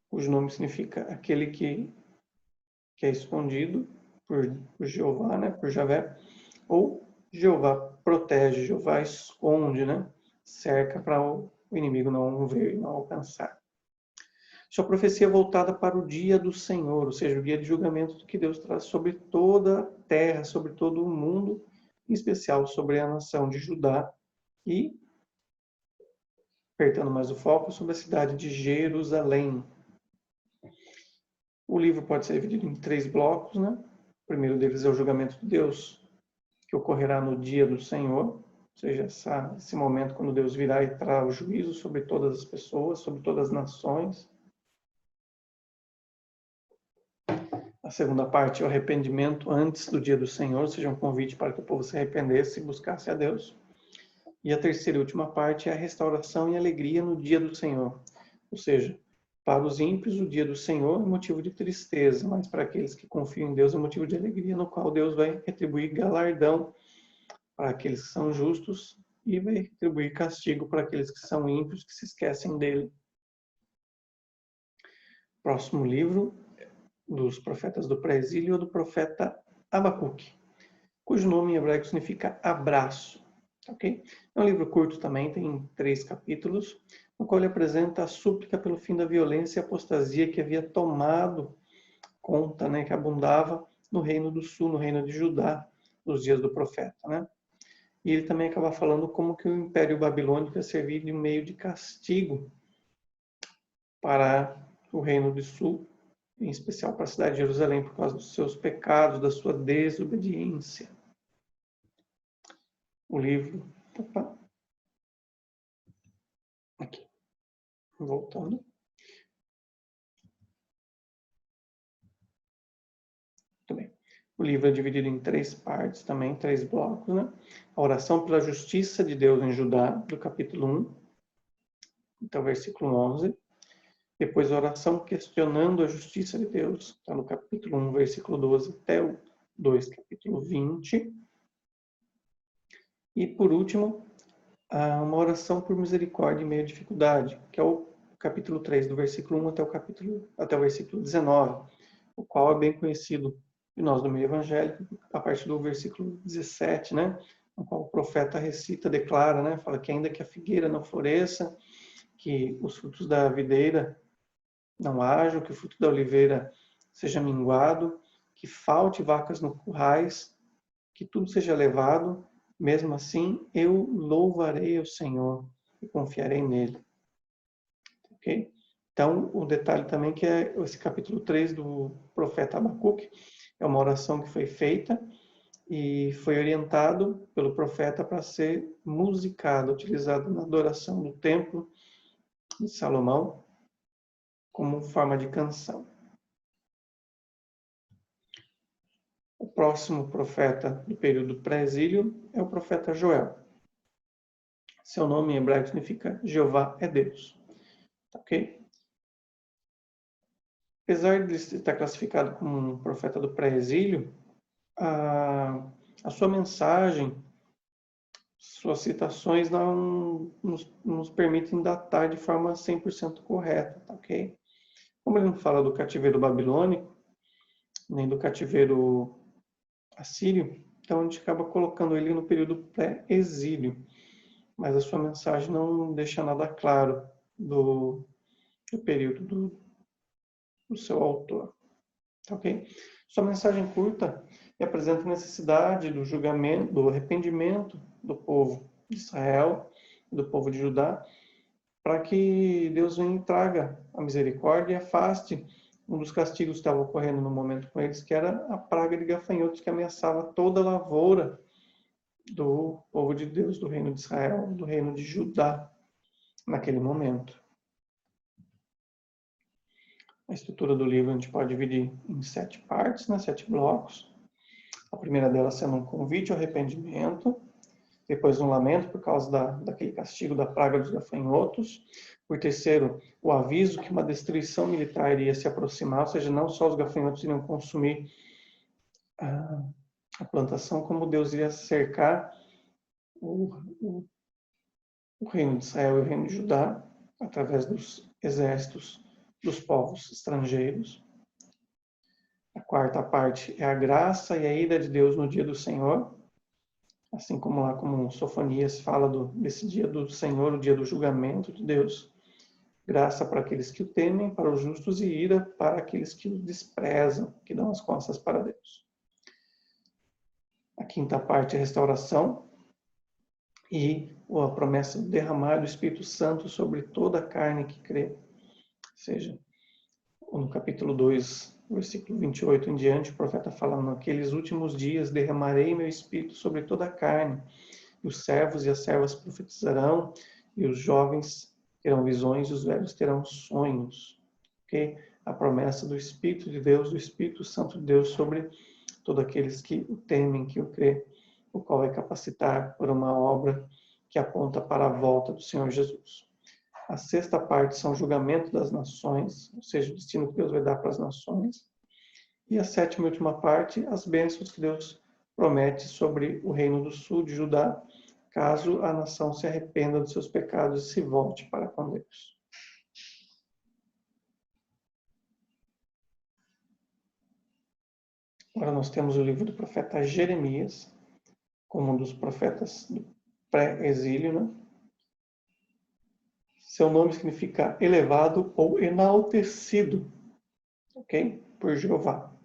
cujo nome significa aquele que é escondido por Jeová, né, por Javé, ou Jeová protege, Jeová esconde, né, cerca para o inimigo não ver e não alcançar. Sua profecia é voltada para o dia do Senhor, ou seja, o dia de julgamento que Deus traz sobre toda a terra, sobre todo o mundo, em especial sobre a nação de Judá e, apertando mais o foco, sobre a cidade de Jerusalém. O livro pode ser dividido em 3 blocos, né? O primeiro deles é o julgamento de Deus, que ocorrerá no dia do Senhor, ou seja, esse momento quando Deus virá e trará o juízo sobre todas as pessoas, sobre todas as nações. A segunda parte é o arrependimento antes do dia do Senhor, ou seja, um convite para que o povo se arrependesse e buscasse a Deus. E a terceira e última parte é a restauração e alegria no dia do Senhor, ou seja, para os ímpios, o dia do Senhor é motivo de tristeza, mas para aqueles que confiam em Deus é motivo de alegria, no qual Deus vai retribuir galardão para aqueles que são justos e vai retribuir castigo para aqueles que são ímpios, que se esquecem dele. Próximo livro dos profetas do pré-exílio é do profeta Abacuque, cujo nome em hebraico significa abraço. Okay? É um livro curto também, tem 3 capítulos, no qual ele apresenta a súplica pelo fim da violência e apostasia que havia tomado conta, né, que abundava no reino do sul, no reino de Judá, nos dias do profeta. Né? E ele também acaba falando como que o Império Babilônico ia servir de meio de castigo para o reino do sul, em especial para a cidade de Jerusalém, por causa dos seus pecados, da sua desobediência. O livro... Opa. Aqui. Voltando. Muito bem. O livro é dividido em 3 partes também, 3 blocos, né? A oração pela justiça de Deus em Judá, do capítulo 1 até o versículo 11. Depois a oração questionando a justiça de Deus, está no capítulo 1, versículo 12 até o 2, capítulo 20. E por último, uma oração por misericórdia em meio à dificuldade, que é o capítulo 3, do versículo 1 até o versículo 19, o qual é bem conhecido de nós do meio evangélico, a partir do versículo 17, né? No qual o profeta recita, declara, né? Fala que ainda que a figueira não floresça, que os frutos da videira não hajam, que o fruto da oliveira seja minguado, que falte vacas no currais, que tudo seja levado, mesmo assim eu louvarei ao Senhor e confiarei nele. Ok? Então, o detalhe também que é esse capítulo 3 do profeta Abacuque, é uma oração que foi feita e foi orientado pelo profeta para ser musicado, utilizado na adoração do templo de Salomão como forma de canção. O próximo profeta do período pré-exílio é o profeta Joel. Seu nome em hebraico significa Jeová é Deus. Ok? Apesar de estar classificado como um profeta do pré-exílio, a sua mensagem, suas citações não nos permitem datar de forma 100% correta, ok? Como ele não fala do cativeiro babilônico, nem do cativeiro assírio, então a gente acaba colocando ele no período pré-exílio, mas a sua mensagem não deixa nada claro do período do seu autor, ok? Sua mensagem curta apresenta a necessidade do julgamento, do arrependimento do povo de Israel e do povo de Judá, para que Deus venha e traga a misericórdia e afaste um dos castigos que estava ocorrendo no momento com eles, que era a praga de gafanhotos que ameaçava toda a lavoura do povo de Deus, do reino de Israel, do reino de Judá, naquele momento. A estrutura do livro a gente pode dividir em 7 partes, 7 blocos. A primeira delas sendo um convite ao arrependimento, depois um lamento por causa daquele castigo da praga dos gafanhotos. Por terceiro, o aviso que uma destruição militar iria se aproximar, ou seja, não só os gafanhotos iriam consumir a plantação, como Deus iria cercar o reino de Israel e o reino de Judá através dos exércitos dos povos estrangeiros. A quarta parte é a graça e a ira de Deus no dia do Senhor, assim como lá como Sofonias fala desse dia do Senhor, o dia do julgamento de Deus. Graça para aqueles que o temem, para os justos, e ira para aqueles que o desprezam, que dão as costas para Deus. A quinta parte é a restauração e a promessa do derramar do Espírito Santo sobre toda a carne que crê. Ou seja, no capítulo 2, versículo 28 em diante, o profeta fala: naqueles últimos dias derramarei meu Espírito sobre toda a carne, e os servos e as servas profetizarão, e os jovens terão visões, e os velhos terão sonhos. Okay? A promessa do Espírito de Deus, do Espírito Santo de Deus sobre todos aqueles que o temem, que o crê, o qual vai capacitar por uma obra que aponta para a volta do Senhor Jesus. A sexta parte são o julgamento das nações, ou seja, o destino que Deus vai dar para as nações. E a sétima e última parte, as bênçãos que Deus promete sobre o reino do sul de Judá, caso a nação se arrependa dos seus pecados e se volte para com Deus. Agora nós temos o livro do profeta Jeremias, como um dos profetas do pré-exílio, né? Seu nome significa elevado ou enaltecido, ok? Por Jeová.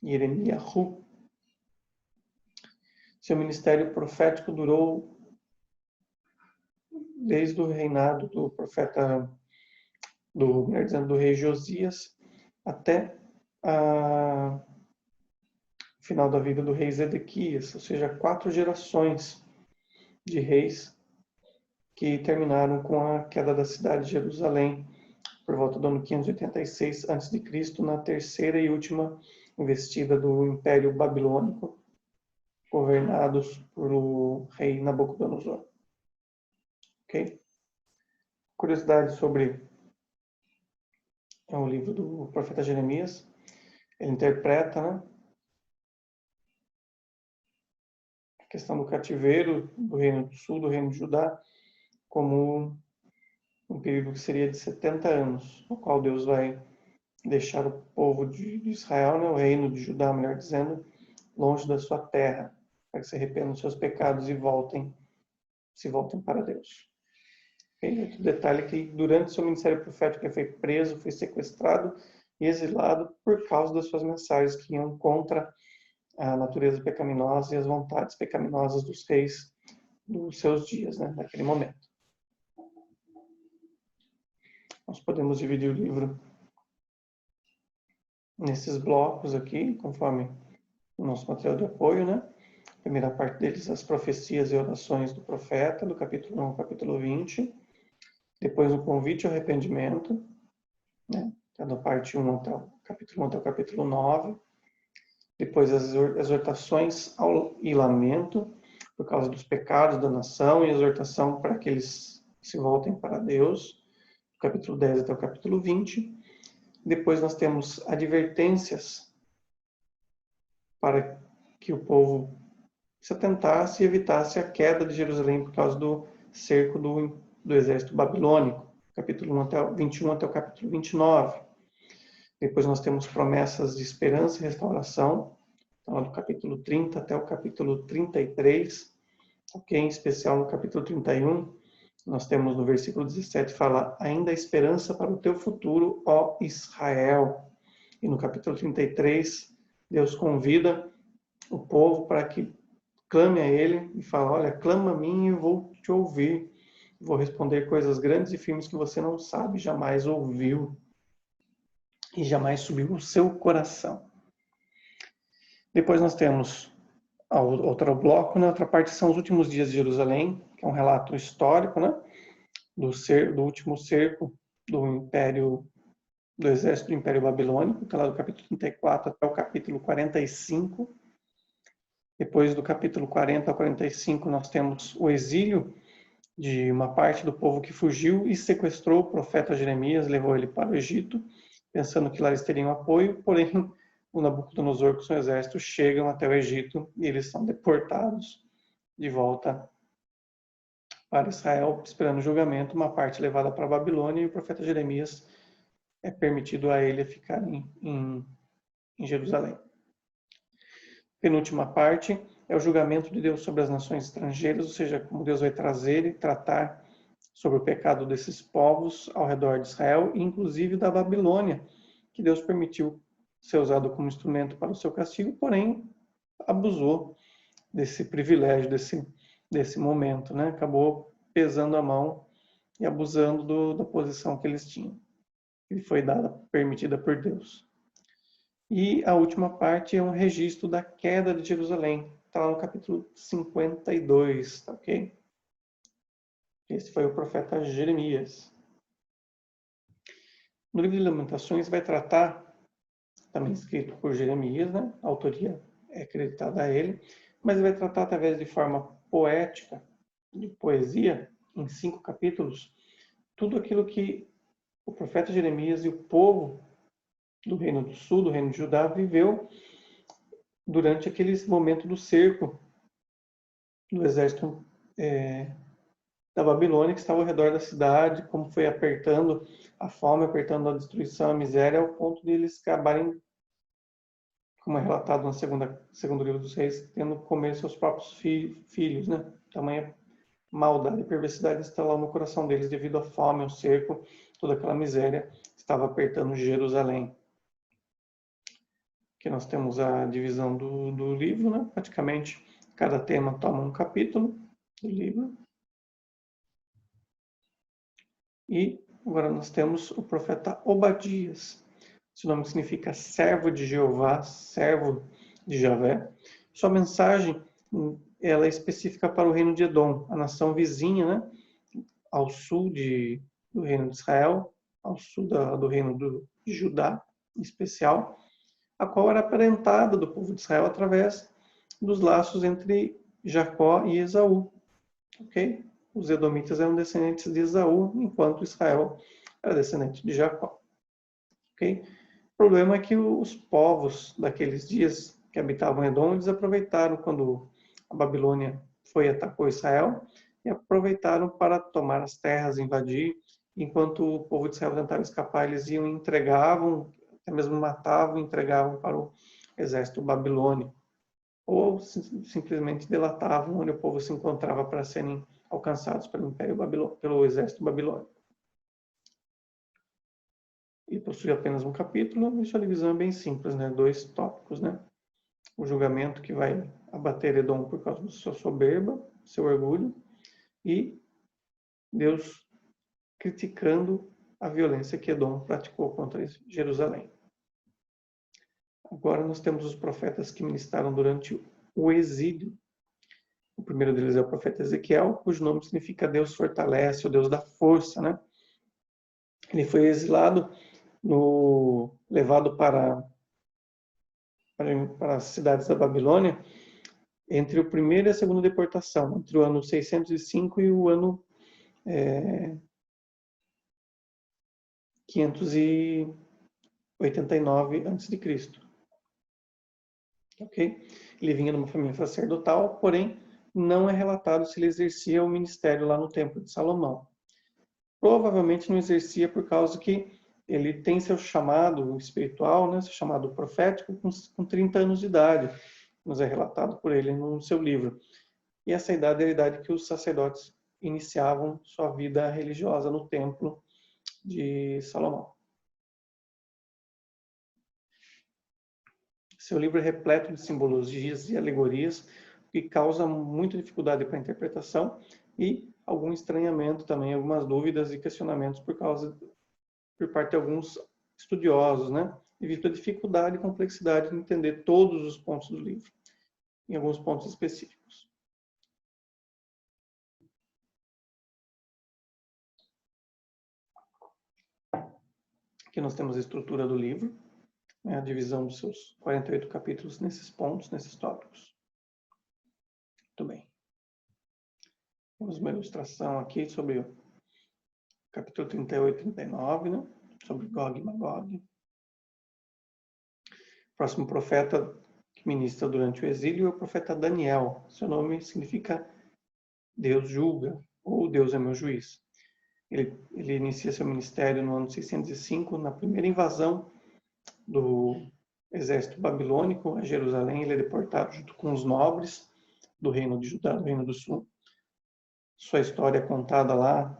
Yeremiahu. Seu ministério profético durou desde o reinado do profeta, do rei Josias, até o final da vida do rei Zedequias, ou seja, 4 gerações de reis que terminaram com a queda da cidade de Jerusalém por volta do ano 586 a.C., na terceira e última investida do Império Babilônico, governados por o rei Nabucodonosor. Ok? Curiosidade sobre o livro do profeta Jeremias. Ele interpreta, né, a questão do cativeiro do reino do sul, do reino de Judá, como um período que seria de 70 anos, no qual Deus vai deixar o povo de Israel, né, o reino de Judá, melhor dizendo, longe da sua terra, para que se arrependam dos seus pecados e se voltem para Deus. Okay? Outro detalhe é que durante seu ministério profético ele foi preso, foi sequestrado e exilado por causa das suas mensagens que iam contra a natureza pecaminosa e as vontades pecaminosas dos reis dos seus dias, né, naquele momento. Nós podemos dividir o livro nesses blocos aqui, conforme o nosso material de apoio, né? A primeira parte deles, as profecias e orações do profeta, do capítulo 1 ao capítulo 20. Depois, o convite ao arrependimento, né? Da parte 1 até o capítulo 1 até o capítulo 9. Depois as exortações e lamento por causa dos pecados da nação e exortação para que eles se voltem para Deus, do capítulo 10 até o capítulo 20. Depois nós temos advertências para que o povo se atentasse e evitasse a queda de Jerusalém por causa do cerco do exército babilônico, capítulo 1 até 21 até o capítulo 29. Depois nós temos promessas de esperança e restauração, então, do capítulo 30 até o capítulo 33, ok? Em especial no capítulo 31, nós temos no versículo 17, fala, ainda há esperança para o teu futuro, ó Israel. E no capítulo 33, Deus convida o povo para que clame a Ele e fala, olha, clama a mim e eu vou te ouvir. Vou responder coisas grandes e firmes que você não sabe, jamais ouviu e jamais subiu o seu coração. Depois nós temos outro bloco, né? Outra parte são os últimos dias de Jerusalém, que é um relato histórico, né? Do último cerco do exército do Império Babilônico, que é lá do capítulo 34 até o capítulo 45. Depois do capítulo 40 ao 45 nós temos o exílio de uma parte do povo que fugiu e sequestrou o profeta Jeremias, levou ele para o Egito, pensando que lá eles teriam apoio, porém o Nabucodonosor com seu exército chegam até o Egito e eles são deportados de volta para Israel, esperando o julgamento, uma parte levada para a Babilônia e o profeta Jeremias é permitido a ele ficar em Jerusalém. Penúltima parte é o julgamento de Deus sobre as nações estrangeiras, ou seja, como Deus vai trazer e tratar sobre o pecado desses povos ao redor de Israel, inclusive da Babilônia, que Deus permitiu ser usado como instrumento para o seu castigo, porém abusou desse privilégio, desse momento, né? Acabou pesando a mão e abusando da posição que eles tinham, que foi permitida por Deus. E a última parte é um registro da queda de Jerusalém, está lá no capítulo 52, tá ok? Esse foi o profeta Jeremias. No livro de Lamentações vai tratar, também escrito por Jeremias, né? A autoria é acreditada a ele, mas vai tratar através de forma poética, de poesia, em 5 capítulos, tudo aquilo que o profeta Jeremias e o povo do Reino do Sul, do Reino de Judá, viveu durante aquele momento do cerco do exército da Babilônia, que estava ao redor da cidade, como foi apertando a fome, apertando a destruição, a miséria, ao ponto de eles acabarem, como é relatado no segundo livro dos Reis, tendo que comer seus próprios filhos, né? Tamanha maldade e perversidade instalou no coração deles devido à fome, ao cerco, toda aquela miséria estava apertando Jerusalém. Aqui nós temos a divisão do livro, né? Praticamente cada tema toma um capítulo do livro. E agora nós temos o profeta Obadias. Esse nome significa servo de Jeová, servo de Javé. Sua mensagem ela é específica para o reino de Edom, a nação vizinha, né? Ao sul do reino de Israel, ao sul do reino de Judá, em especial, a qual era aparentada do povo de Israel através dos laços entre Jacó e Esaú. Ok? Os edomitas eram descendentes de Esaú, enquanto Israel era descendente de Jacó. Ok? O problema é que os povos daqueles dias que habitavam Edom, eles aproveitaram quando a Babilônia foi e atacou Israel, e aproveitaram para tomar as terras, invadir, enquanto o povo de Israel tentava escapar, eles iam e entregavam, até mesmo matavam e entregavam para o exército babilônico, ou simplesmente delatavam onde o povo se encontrava para serem alcançados pelo exército babilônico. E possui apenas um capítulo, e sua divisão é bem simples, né? 2 tópicos, né? O julgamento que vai abater Edom por causa da sua soberba, seu orgulho, e Deus criticando a violência que Edom praticou contra Jerusalém. Agora nós temos os profetas que ministraram durante o exílio. O primeiro deles é o profeta Ezequiel, cujo nome significa Deus fortalece, o Deus da força, né? Ele foi exilado, levado para para as cidades da Babilônia entre o primeiro e a segunda deportação, entre o ano 605 e o ano 589 a.C. Ok? Ele vinha de uma família sacerdotal, porém não é relatado se ele exercia o ministério lá no Templo de Salomão. Provavelmente não exercia por causa que ele tem seu chamado espiritual, né, seu chamado profético, com 30 anos de idade, nos é relatado por ele no seu livro. E essa idade é a idade que os sacerdotes iniciavam sua vida religiosa no Templo de Salomão. Seu livro é repleto de simbologias e alegorias, o que causa muita dificuldade para a interpretação e algum estranhamento também, algumas dúvidas e questionamentos por parte de alguns estudiosos, né? Devido à dificuldade e complexidade de entender todos os pontos do livro, em alguns pontos específicos. Aqui nós temos a estrutura do livro, né, a divisão dos seus 48 capítulos nesses pontos, nesses tópicos. Muito bem. Temos uma ilustração aqui sobre o capítulo 38 e 39, né, sobre Gog e Magog. O próximo profeta que ministra durante o exílio é o profeta Daniel. Seu nome significa Deus julga, ou Deus é meu juiz. Ele inicia seu ministério no ano 605, na primeira invasão do exército babilônico a Jerusalém. Ele é deportado junto com os nobres do reino de Judá, do reino do sul. Sua história é contada lá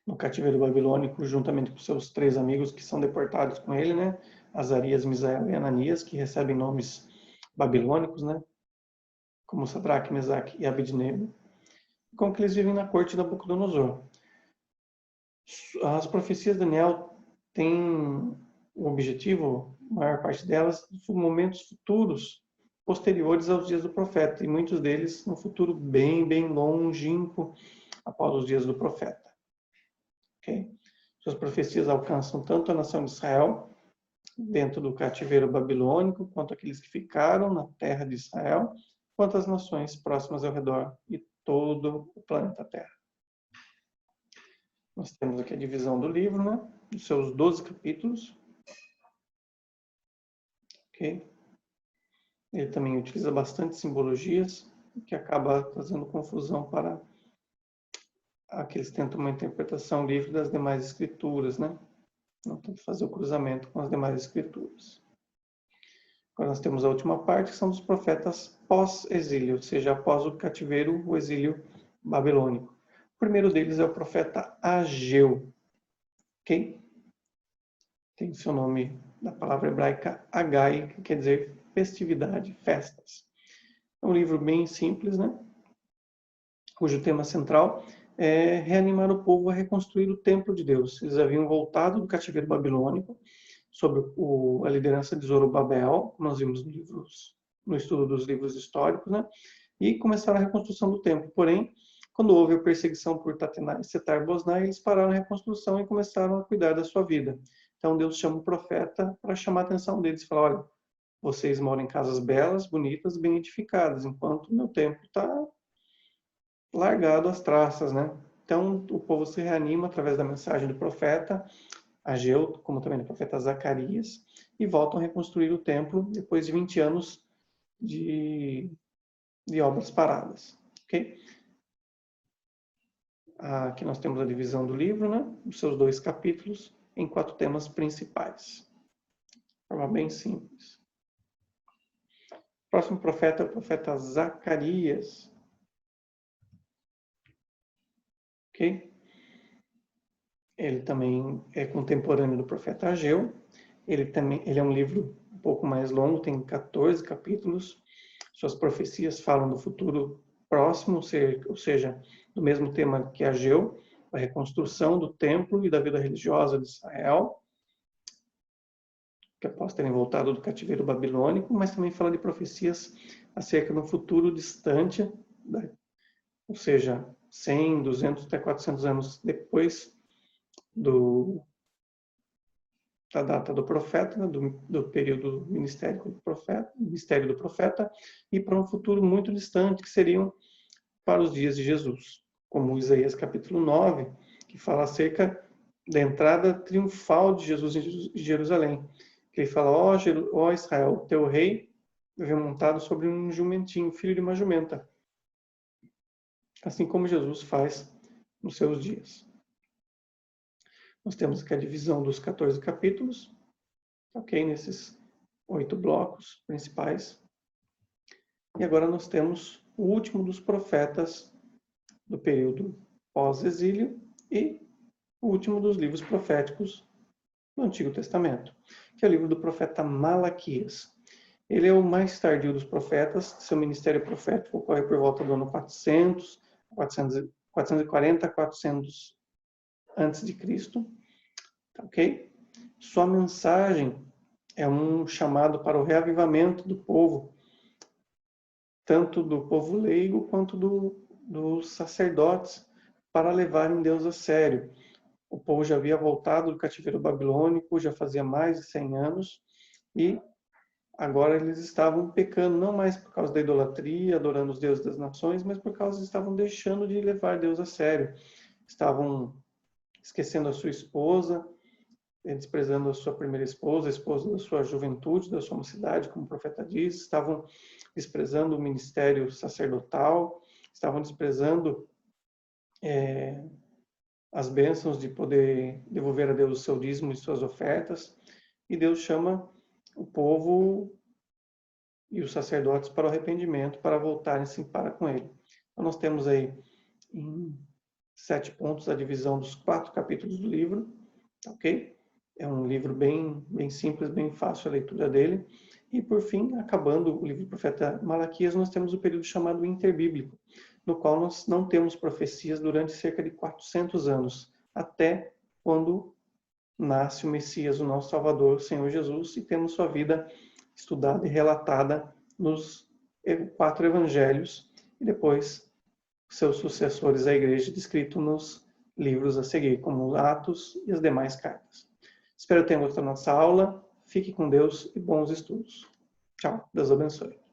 no cativeiro babilônico, juntamente com seus 3 amigos que são deportados com ele, né? Azarias, Misael e Ananias, que recebem nomes babilônicos, né? Como Sadraque, Mesaque e Abednego. Como que eles vivem na corte de Nabucodonosor. As profecias de Daniel têm o objetivo, a maior parte delas, de momentos futuros, posteriores aos dias do profeta, e muitos deles no futuro bem, bem longínquo após os dias do profeta. Okay? Suas profecias alcançam tanto a nação de Israel, dentro do cativeiro babilônico, quanto aqueles que ficaram na terra de Israel, quanto as nações próximas ao redor e todo o planeta Terra. Nós temos aqui a divisão do livro, né? Dos seus 12 capítulos. Ok? Ele também utiliza bastante simbologias, que acaba trazendo confusão para aqueles que tentam uma interpretação livre das demais escrituras, né? Não tem que fazer o cruzamento com as demais escrituras. Agora nós temos a última parte, que são dos profetas pós-exílio, ou seja, após o cativeiro, o exílio babilônico. O primeiro deles é o profeta Ageu, ok? Tem o seu nome da palavra hebraica Agai, que quer dizer festividade, festas. É um livro bem simples, né? Cujo tema central é reanimar o povo a reconstruir o templo de Deus. Eles haviam voltado do cativeiro babilônico sob a liderança de Zorobabel, como nós vimos no estudo dos livros históricos, né? E começaram a reconstrução do templo. Porém, quando houve a perseguição por Tatenai e Setar-Bosnai, eles pararam a reconstrução e começaram a cuidar da sua vida. Então Deus chama o profeta para chamar a atenção deles e falar: olha, vocês moram em casas belas, bonitas, bem edificadas, enquanto o meu templo está largado às traças, né? Então o povo se reanima através da mensagem do profeta Ageu, como também do profeta Zacarias, e voltam a reconstruir o templo depois de 20 anos de obras paradas. Okay? Aqui nós temos a divisão do livro, né? Os seus 2 capítulos, em 4 temas principais. De forma bem simples. O próximo profeta é o profeta Zacarias. Ok? Ele também é contemporâneo do profeta Ageu. Ele é um livro um pouco mais longo, tem 14 capítulos. Suas profecias falam do futuro próximo, ou seja, do mesmo tema que Ageu, a reconstrução do templo e da vida religiosa de Israel, que após terem voltado do cativeiro babilônico, mas também fala de profecias acerca do futuro distante, ou seja, 100, 200 até 400 anos depois da data do profeta, né, do período do ministério do profeta, e para um futuro muito distante, que seriam para os dias de Jesus, como Isaías capítulo 9, que fala acerca da entrada triunfal de Jesus em Jerusalém. Ele fala, ó Israel, teu rei veio montado sobre um jumentinho, filho de uma jumenta, assim como Jesus faz nos seus dias. Nós temos aqui a divisão dos 14 capítulos, ok? Nesses 8 blocos principais. E agora nós temos o último dos profetas do período pós-exílio e o último dos livros proféticos do Antigo Testamento, que é o livro do profeta Malaquias. Ele é o mais tardio dos profetas, seu ministério profético ocorre por volta do ano 440 a 400 antes de Cristo, ok? Sua mensagem é um chamado para o reavivamento do povo, tanto do povo leigo quanto dos sacerdotes, para levarem Deus a sério. O povo já havia voltado do cativeiro babilônico, já fazia mais de 100 anos, e agora eles estavam pecando, não mais por causa da idolatria, adorando os deuses das nações, mas por causa que estavam deixando de levar Deus a sério. Estavam esquecendo a sua esposa, desprezando a sua primeira esposa, a esposa da sua juventude, da sua mocidade, como o profeta diz, estavam desprezando o ministério sacerdotal, estavam desprezando as bênçãos de poder devolver a Deus o seu dízimo e suas ofertas, e Deus chama o povo e os sacerdotes para o arrependimento, para voltarem-se para com Ele. Então nós temos aí em 7 pontos a divisão dos 4 capítulos do livro, ok? É um livro bem simples, bem fácil a leitura dele. E por fim, acabando o livro do profeta Malaquias, nós temos o período chamado interbíblico, no qual nós não temos profecias durante cerca de 400 anos, até quando nasce o Messias, o nosso Salvador, o Senhor Jesus, e temos sua vida estudada e relatada nos 4 evangelhos, e depois seus sucessores, a igreja, descrito nos livros a seguir, como Atos e as demais cartas. Espero que tenham gostado da nossa aula. Fique com Deus e bons estudos. Tchau. Deus abençoe.